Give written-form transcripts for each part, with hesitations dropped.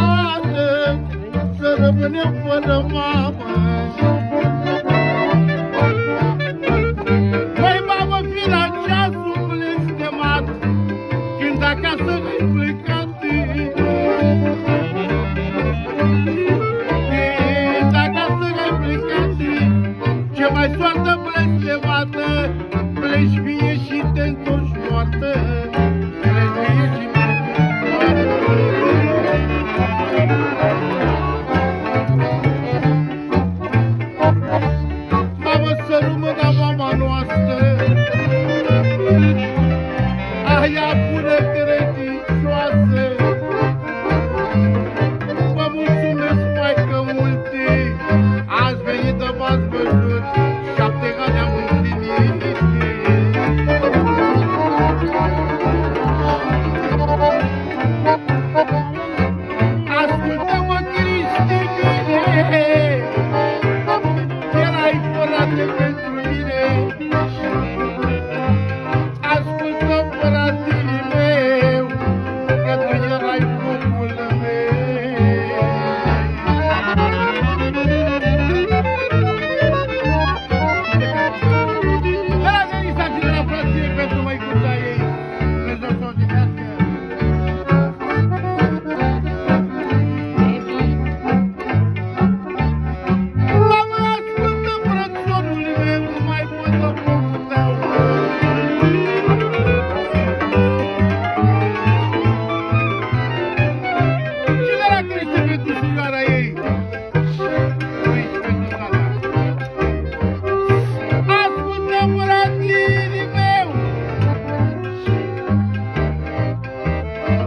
moară, să rămânem fără mamă. Măi, mamă, fi la ceasul blestemat, când acasă ai plecat. Când acasă ai plecat, ce mai soartă blestemată, pleci vie și te întorci moartă. Mamă, să rămână mama noastră, aia bună credincioasă. Vă mulțumesc, maică, multe, ați venit de v-ați văzut, 7 ani am împlinit. Ascultă-mă, Cristine, erai frate pentru mine. Ascultă, fratele meu, că tu erai focul meu. Ăla veni să ține la frăție pentru măicuța ei. Dumnezeu să o odinească. Mamă, ascultă, frățorul meu, nu mai pot să focul tău. Cine era că este pentru surioara ei? Nu ești pentru tata. Ascultă, fratele meu,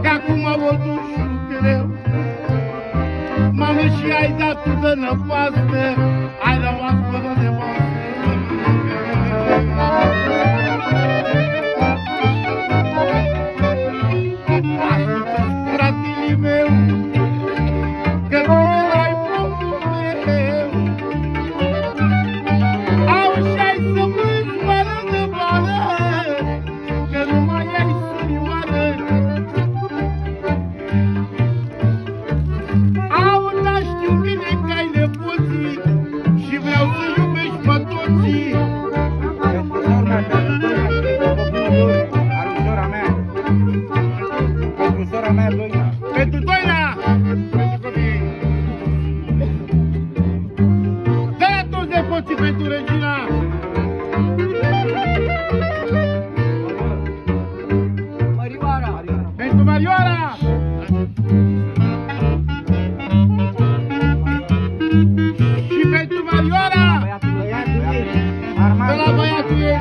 că acum o duci greu. Mamă, și ai dat tu de năpastă, ai rămas fără de masă. Ascultă, fratele meu, că tu erai focul meu. Au și-ai să mânci bară de bară, că nu mai ai surioară. Au, dar știu bine că ai nepoții și vreau să iubești pe toții. Pentru sora mea, Doina. Pentru Doina! Pentru copii! Dă-i toți nepoții pentru Regina! Marioara. Pentru Marioara! Și pentru Marioara! De la băiatul ei,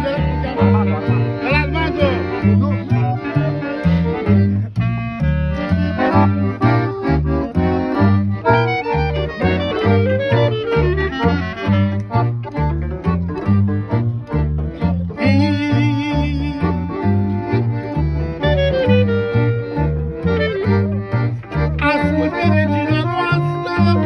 de la Armando! Ascultă, Regina noastră!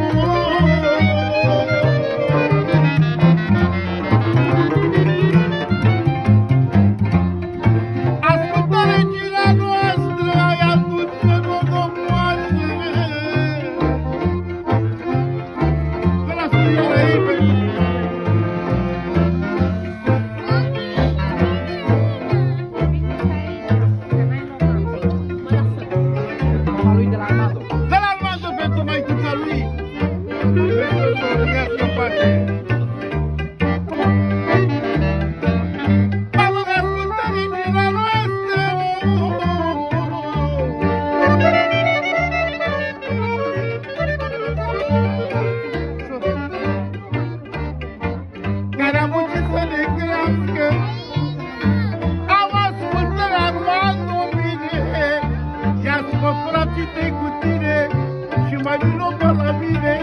Ascultă, Regina noastră, ai adus ce rodomoase! De la surioara ei pentru Mama lui de la Armando. de la Armando pentru măicuța lui! Dumnezeu să o odinească în pace! Mamă, ascultă, Regina noastră! Care am muncit să ne crească, am ascultat Armando bine, ia-ți-mă, frații tăi cu tine și mai vină pe la mine.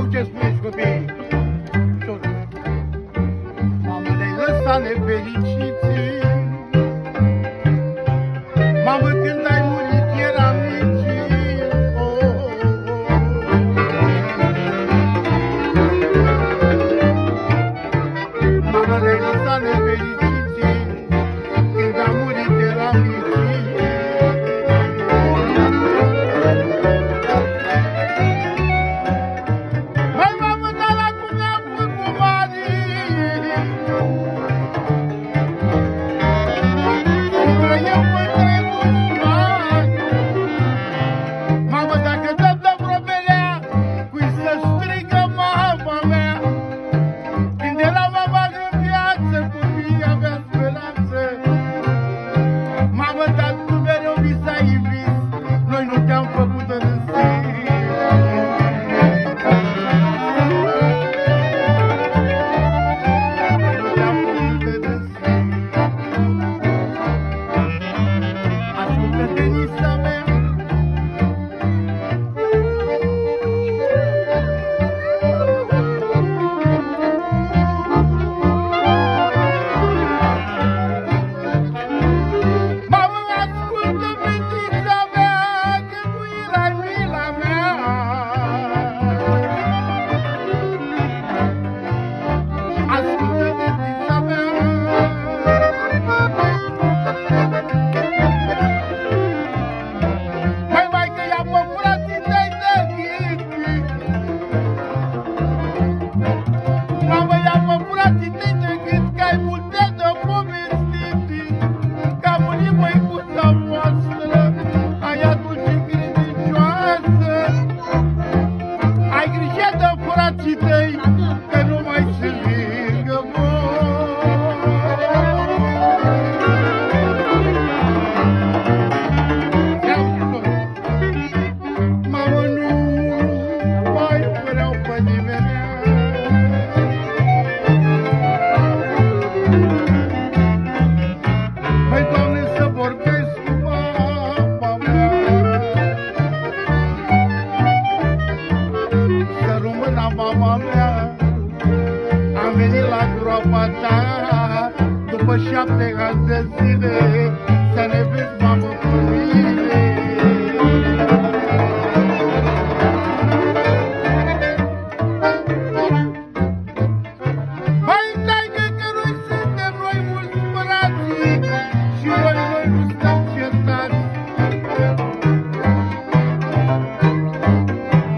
Au ce spuneți copiii. Mamă, ne-ai lăsat nefericiți. Mamă, când ai murit eram mici. Mamă, ne-ai lăsat nefericiți. Când am murit eram mici. Mai mamă, dar acum ne-am făcut mari. Eu mă trebușoare. Mamă, dacă dăm de probelea, cui să strigă mama mea? Când era mama în viață, copiii avea speranță. Mamă, dar tu mereu visai vis, noi nu te-am făcut de râsii. Nu te-am făcut de râsii. Ascultă, Denisa mea. Mamă, ascultă, fetița mea, că tu erai mila mea. Ascultă, fetița mea. Mai maică, ia-mă frații tăi de ghid. Mamă, ia-mă frații tăi de ghid, că-ai multe de povestit. Că a murit măicuța voastră, aia dulce credincioasă. Ai grijă de frații tăi, că nu mai se lângă Mamă, nu mai vreau pe nimeni. Măi, Doamne, să vorbesc cu mama mea. Să rămână mama mea. Am venit la groapa ta după 7 ani de zile, să ne vezi, mamă, cu mine. Hai, taică, că noi suntem noi mulți frații și noi nu stăm certați.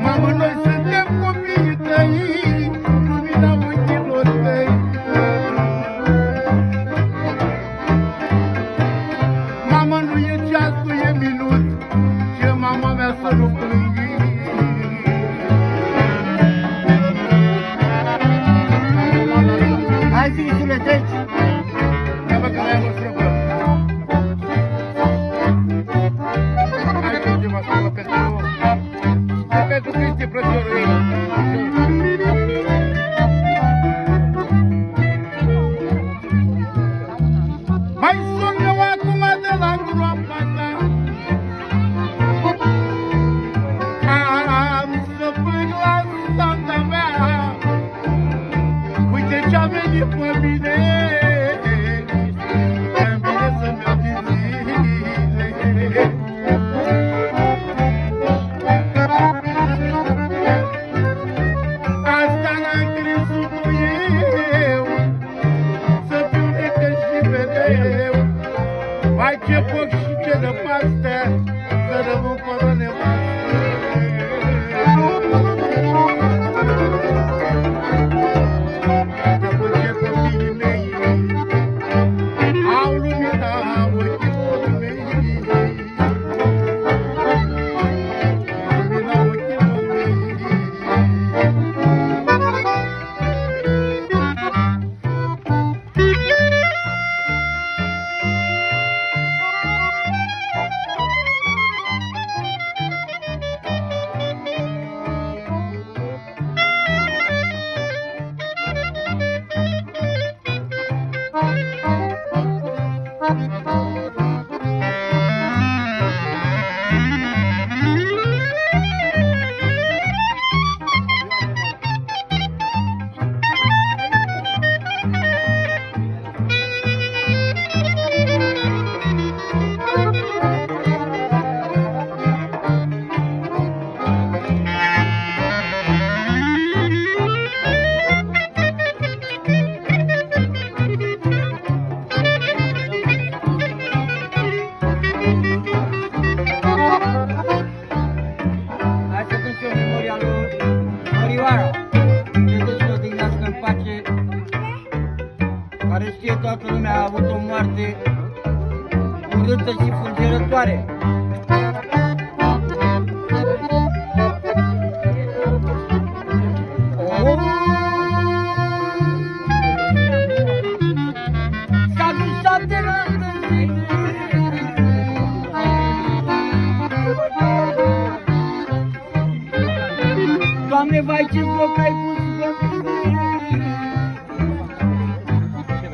Mamă, noi suntem copiii tăi, lumina ochilor tăi. Mamă, nu e ceas, nu e minut, ce mama mea să nu plânghi. Hai, fiițule, treci! Ia bă, că mai am o străbă. Hai ce ceva străbă pentru Cristi, frățiorul ei. Mai sun eu acum de la groapa ta. Am să plec la tata mea. Uite ce-a venit pe mine. Îmi vine să-mi iau din zile. Mărioara, Dumnezeu să o odihnească în pace, care știe toată lumea a avut o moarte urâtă și fulgerătoare. S-a dus 7 ani de zile. Doamne, vai ce foc ai pus pe mine,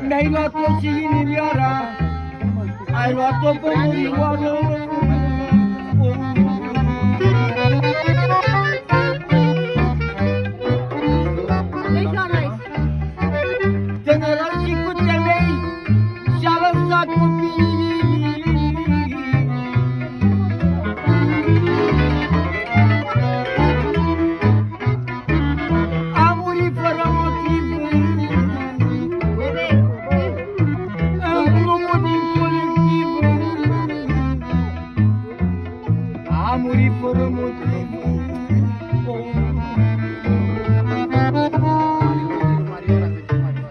mi-ai luat-o și inimioara, ai luat-o pe mărioară. Tânără și cu temei și-a lăsat copiii. A murit fără motiv în glumul din colectiv. A murit fără motiv.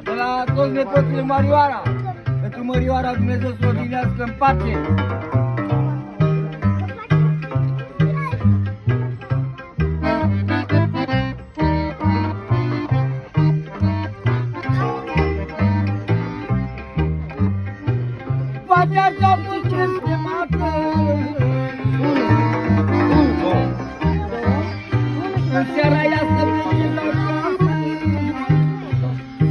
De la toți nepoții Mărioara, pentru Mărioara Dumnezeu să o odihnească în pace. Viața a fost chestemată în seara ea să plece la casă,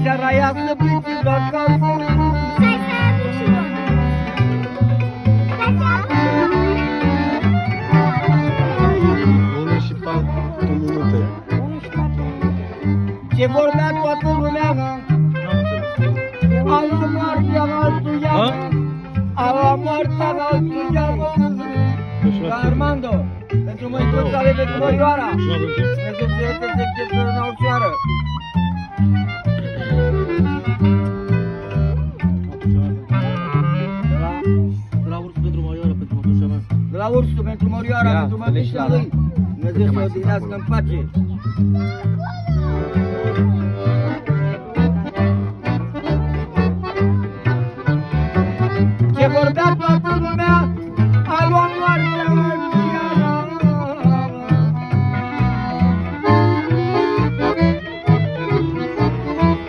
seara ea să plece la casă. Ce vorbea toată lumea, a la moartea altuia, a la moartea altuia. Armando, pentru măicuțale, pentru Mărioara, pentru să te zece în ușoară. De la ursul pentru Mărioara, pentru mătușa mea. De la ursul pentru Mărioara, pentru mătușa lui. Dumnezeu să o odihnească în pace. Ce vorbea toată lumea, a luat moartea Mărioara.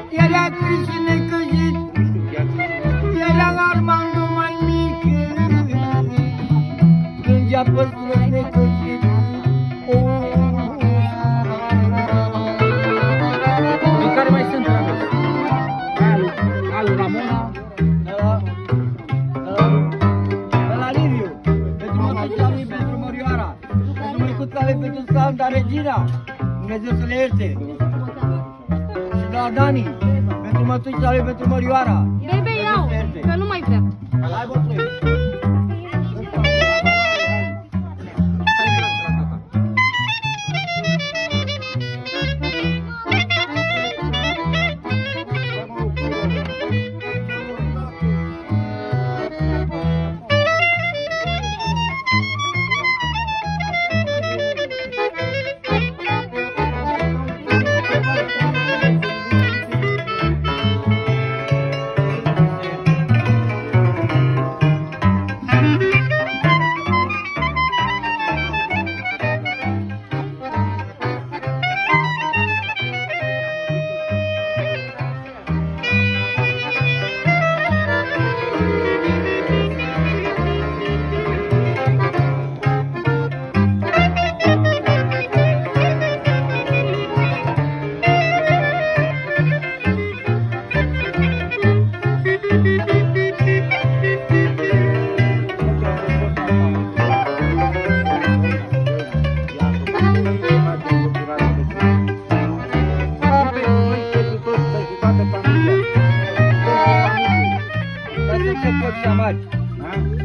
Era trist și necăjit, era Armando mai mic, plângea păsări necăjit. În care mai sunt Rames? Alu Ramona. De la Liviu, pentru mătușa lui, pentru Mărioara, pentru măicuța lui, pentru Santa Regina, Dumnezeu să le ierte. Și de la Dani, pentru mătușa lui, pentru Mărioara. Bebe, iau, că nu mai vrea. Hai, bătrâni.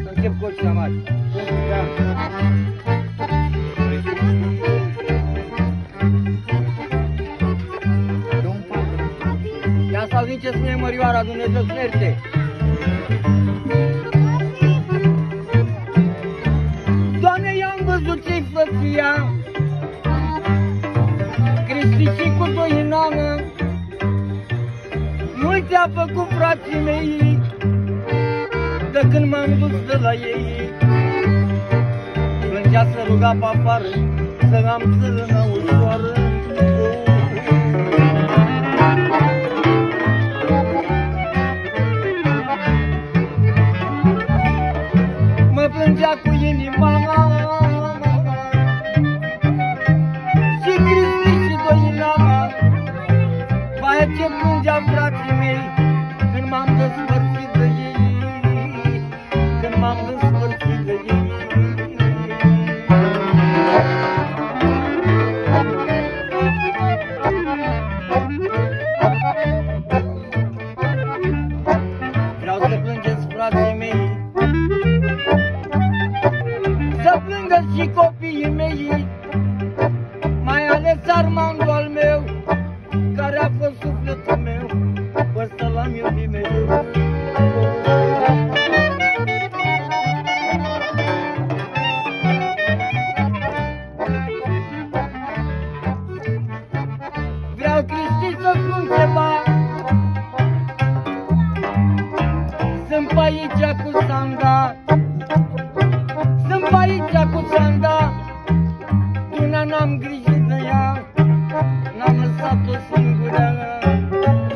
Să încep cu ochii mari. Ia să auzim ce spune Mărioara, Dumnezeu să ierte. Doamne, i-am văzut ce-i făția, Cristi și cu Doinană, multe a făcut frații mei, de când m-am dus de la ei. Plângea să ruga pe afară, să am țărână ușoară. Mă plângea cu inima, și Cristi și Doinana, aia ce plângea frații mei, când m-am despărțit de ei, când m-am despărțit de ei. Vreau să plângeți frații mei, să plângă și copiii mei, mai ales Armando al meu, care a fost sufletul meu, ăsta l-am iubit mereu. Vreau, Cristi, să spun ceva, sunt pe aici cu Sanda, sunt pe aici cu Sanda, una n-am grijă de ea, n-am lăsat-o singură,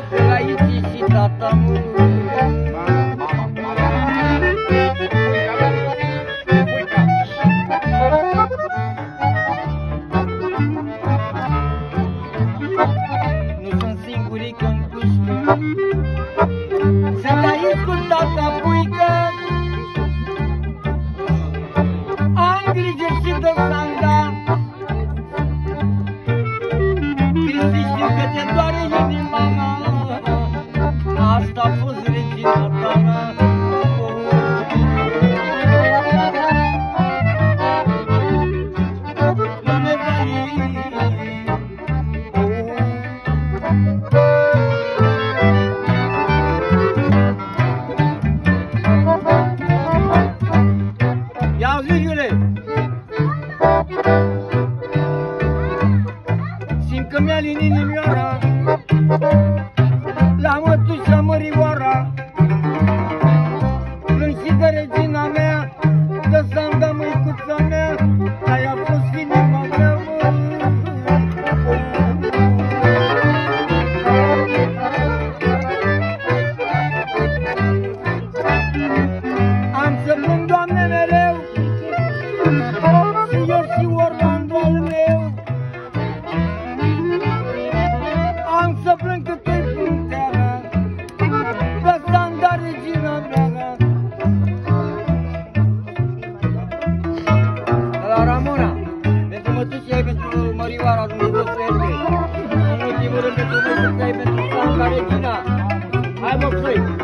că aici e și tata meu. Nu sunt singurică în pușcă, sunt aici cu tata puică, am grijă și de Sanda. Cristi, știu că te doare inima mea, asta a fost regina ta. Lume ia auzi, Iule! Simt că mi-a linit inimioara, la mătușa Mărioara, plâng și de regina mea, de Sanda, măicuța mea, aia a fost inima mea, am să plâng, Doamne, mereu, și eu și Orlando al meu, am să plâng cât îi puterea, de Sanda, regina mea. La Ramona, pentru mătușa ei, pentru Mărioara, Dumnezeu să ierte. În ultimul rând, pentru mătușa ei, pentru Sanda, regina. Hai, mă, plăi!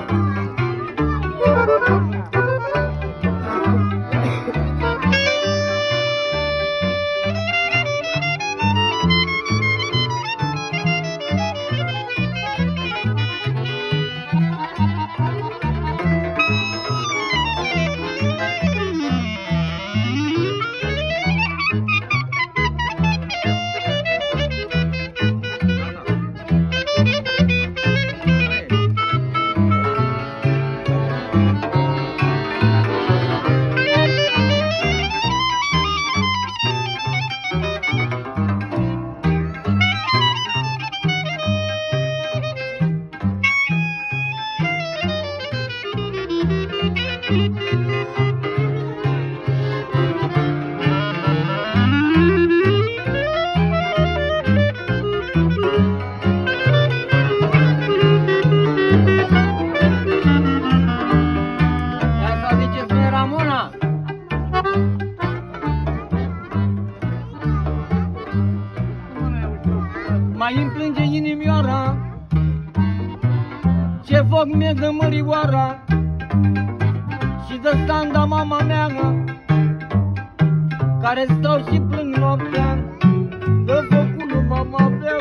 Mai îmi plânge inimioara, ce foc mi-e de Mărioara și de Sanda, mama mea, care stau și plâng noaptea de focul mama mea.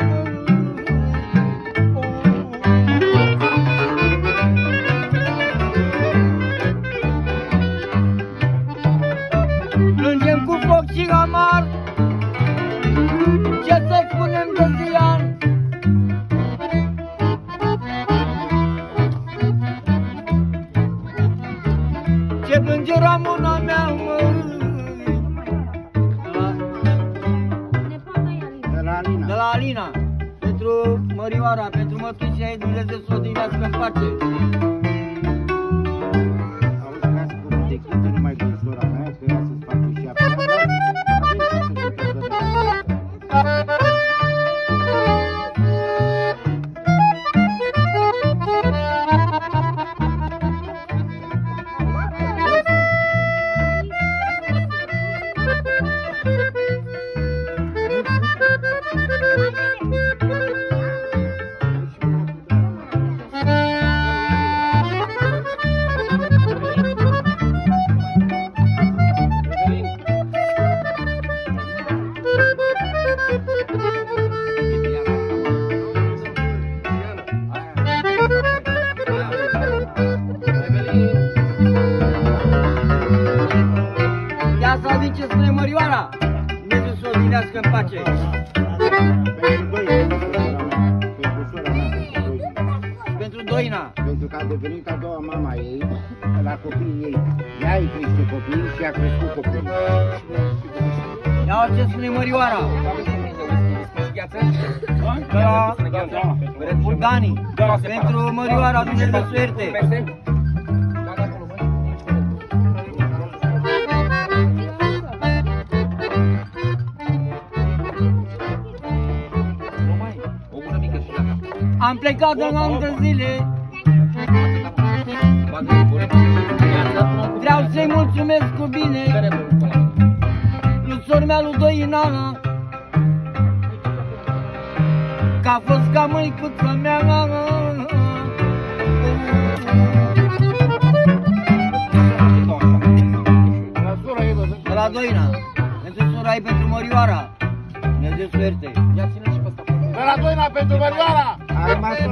Plângem cu foc și amar, ce să spunem de ziua la Alina, pentru Mărioara, pentru mătușa ei, Dumnezeu să o odinească în pace. Auzi, n-ați purut de cântă numai cu sora mea, că ea să-ți facă și apă. Ia să auzim ce spune Mărioara, Dumnezeu să o odinească în pace. Pentru Doina. Pentru că a devenit a doua mama ei, la copiii ei. Ea îi crește copiii și a crescut copiii. Ia ce spune Mărioara. Red Bull Dani. Pentru Mărioara, Dumnezeu să o ierte. Am plecat de la ani de zile. Vreau să-i mulțumesc cu bine lui sora mea, lui Doina, că a fost ca măicuța mea. De la Doina, pentru sora ei, pentru Mărioara, Dumnezeu să o ierte. De la Doina pentru Mărioara! A rămas soțul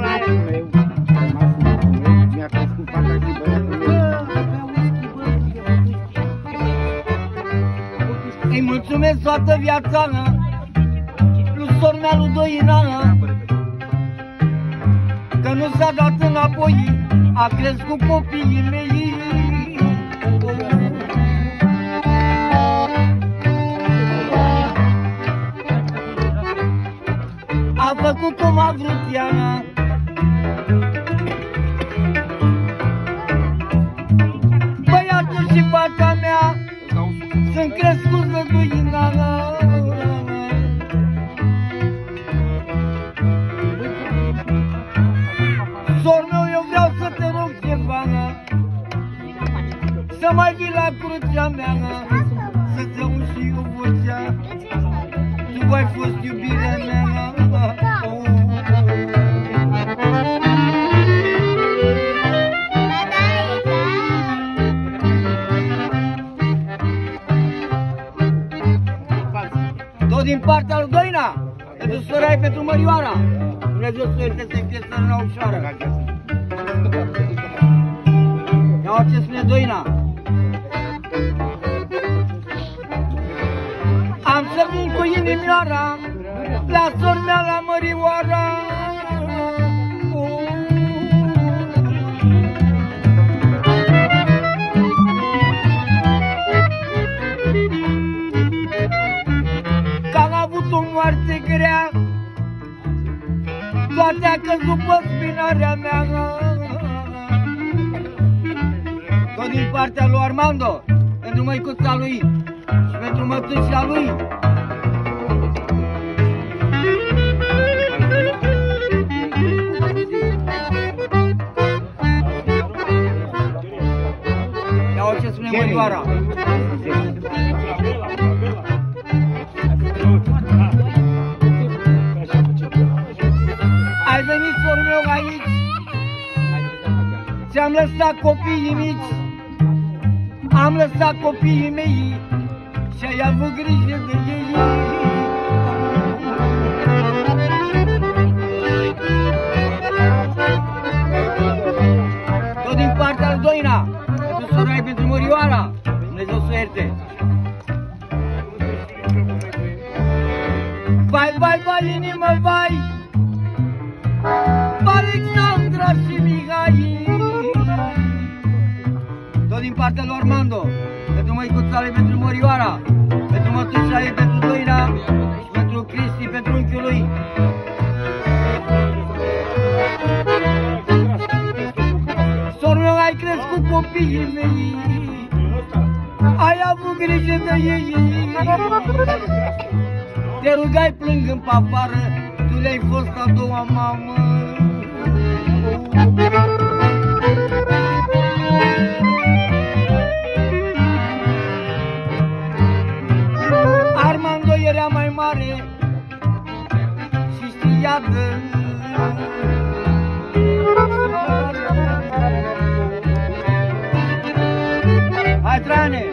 meu, mi-a crescut fata și băiatul meu. Îi mulțumesc toată viața lui sora mea, lui Doina, că nu s-a dat înapoi, a crescut copiii mei. A făcut cum a vrut ea. Băiatul și fata mea sunt crescuți de Doina. Sor meu, eu vreau să te rog ceva, să mai vii la crucea mea, să-ți auzi și eu vocea. Tu ai fost iubirea mea. Tot din partea lui Doina, pentru sora ei, pentru Mărioara. Dumnezeu să ierte, să-i fie sărăna ușoară. Ia ce spune Doina. Am să vin cu inimioara la sora mea, la Mărioara. Că am avut o moarte grea, toate a căzut pe spinarea mea. Tot din partea lui Armando, pentru măicuța lui și pentru mătușa lui. Ia ce spune Mărioara. Ai venit, sor meu, aici, ți-am lăsat copiii mici, am lăsat copiii mei și ai avut grijă de ei. Tot din partea lui Doina, pentru sora ei, pentru Mărioara, Dumnezeu să o ierte. Vai, vai, vai, inimă, vai, Alexandra și Mihai. Tot din partea lui Armando, pentru măicuța lui, pentru Mărioara, pentru mătușa ei, pentru Doina și pentru Cristi, pentru unchiul lui. copiii mei, ai avut grijă de ei. Te rugai plângând pe afară, tu le-ai fost a doua mamă. Armando era mai mare și știa de... Hai, Trane!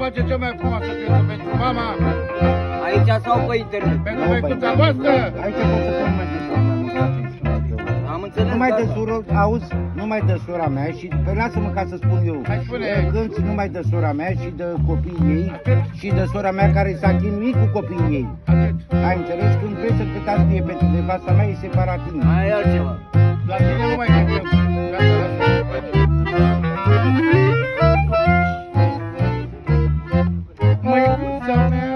Face cea mai frumoasă piesă pentru mama. Aici sau pe internet? Pentru măicuța voastră. Aici pot să pun mai de sora. Am înțeles. Numai de sură, auzi, numai de sora mea și pe lasă-mă ca să spun eu. Hai, spune. Cânti numai de sora mea și de copiii ei și de sora mea care s-a chinuit cu copiii ei. Atât. Ai înțeles? Când vrei să cântați fie pentru nevasta mea, e separat tine. Mai e altceva. La tine nu mai cântăm. Gata, lasă. Măicuța mea.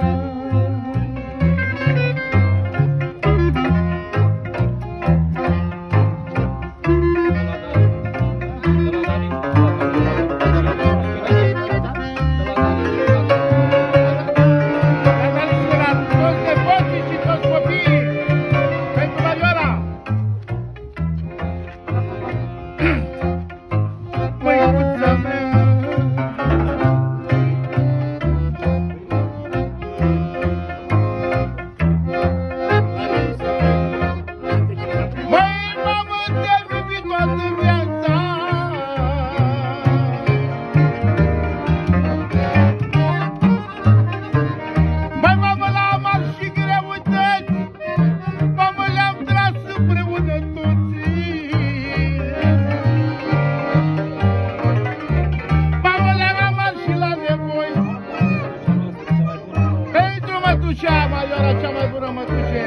Cea mai bună mătușe.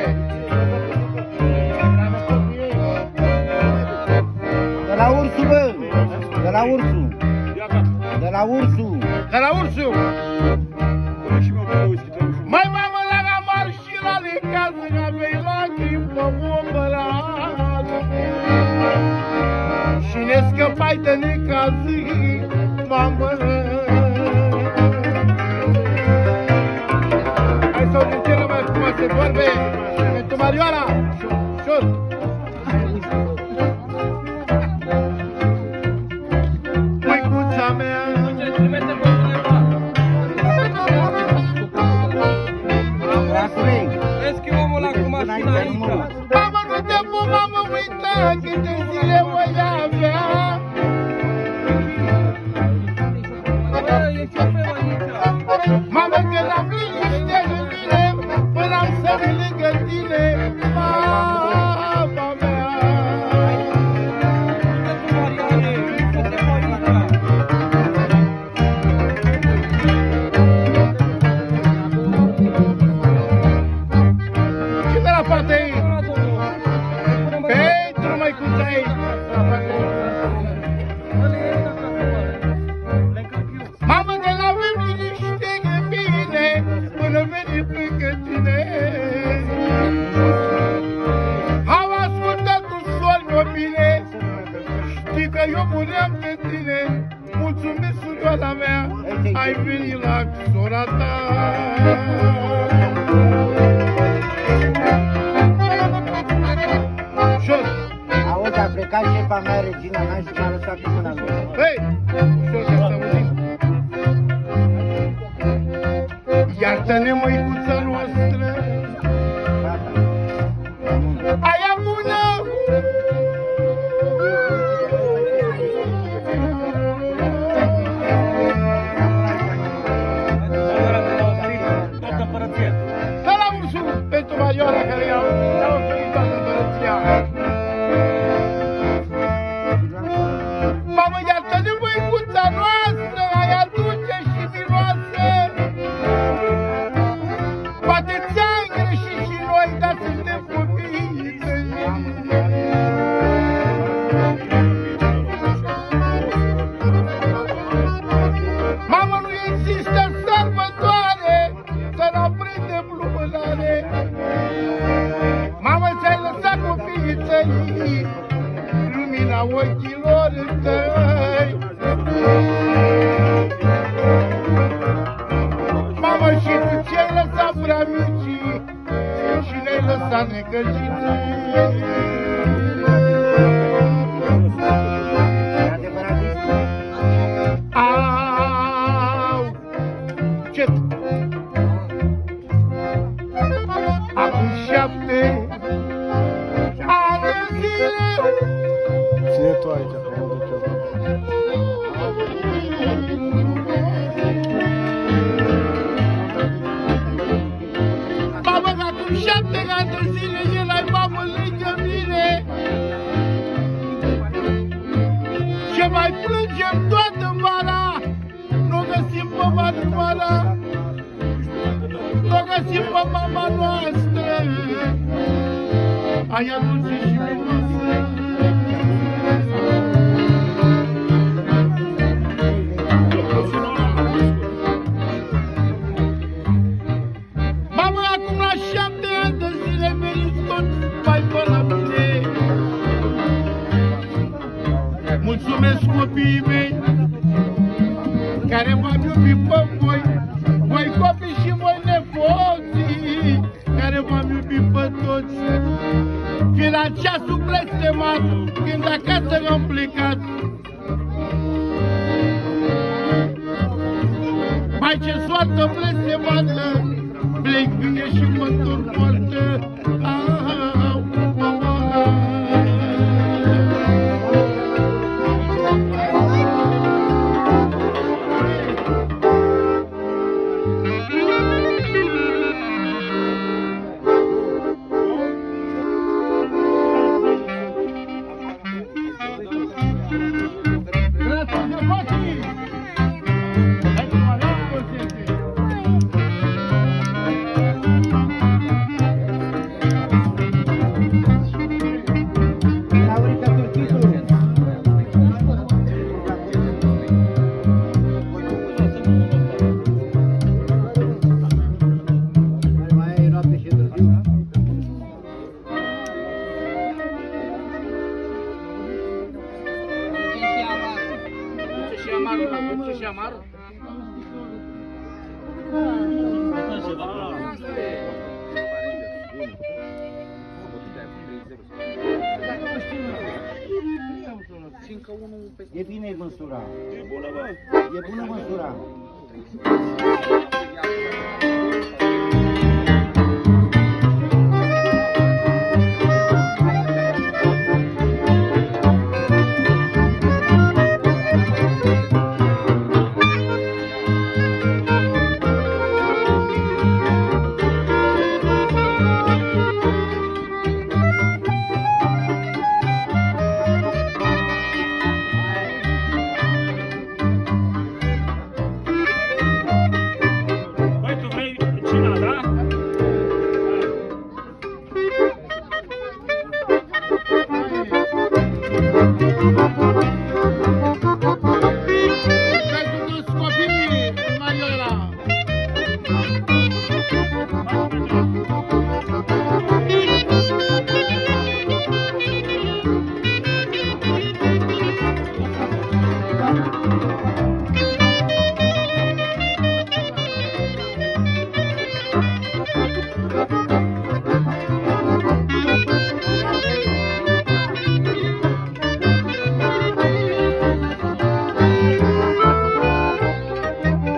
De la ursul, bă! De la ursul! De la ursul! De la ursul! Mai mamă la ramar și la necază, că vei lacrimi pe ombărat. Și ne scăpai de necază, mamă. Hai să o din cele mai frumoase vorbe pentru Marioara. Șor! Măicuța mea. Vezi că omul ăla cu mașina aici. Mamă, nu te pup, mamă, uita câte zile voi avea. Mamă, că n-am liniște în mine, până am să vin lângă tine, mama mea. Și de la fata ei, pentru măicuța ei, maiora mea, regina mea, și m-a lăsat cu mâna lui. Hei, ușor ca să auzim. Iartă-ne, măicuța noastră, Gata. aia bună! Dă la ursul pentru Maioara care i-au oferit toată împărăția. Mamă, iartă-ne, măicuța noastră, aia dulce și miroasă. Poate ți-am greșit și noi, dar suntem copiii tăi. Mamă, nu există sărbătoare să n-aprindem lumânare. Mamă, ți-ai lăsat copiii tăi lumina ochilor tăi. Mamă, și tu ți-ai lăsat prea micii și ne-ai lăsat necăjiți. E adevărat, Au! Ce? Acum 7 ani de zile. Ține tu aici, că mă duc eu. Mamă, că acum 7 ani de zile el ai mamă lângă mine. Ce mai plângem toată vara, nu găsim pe mărimăra, nu găsim pe mama noastră, aia dulce și miroasă. Mamă, acum la 7 ani de zile veniți toți mai pe la mine. Mulțumesc copiii mei care m-am iubit pe voi, voi copii și voi nepoții care m-am iubit pe toți. Când la ceasul blestemat, când acasă am plecat, mai ce soartă blestemată, plec bine și mă întorc moartă. Au, mama. Laurica Turchitul. Mai e noapte și târziu. Și amarul? E bine măsura. E bună măsura.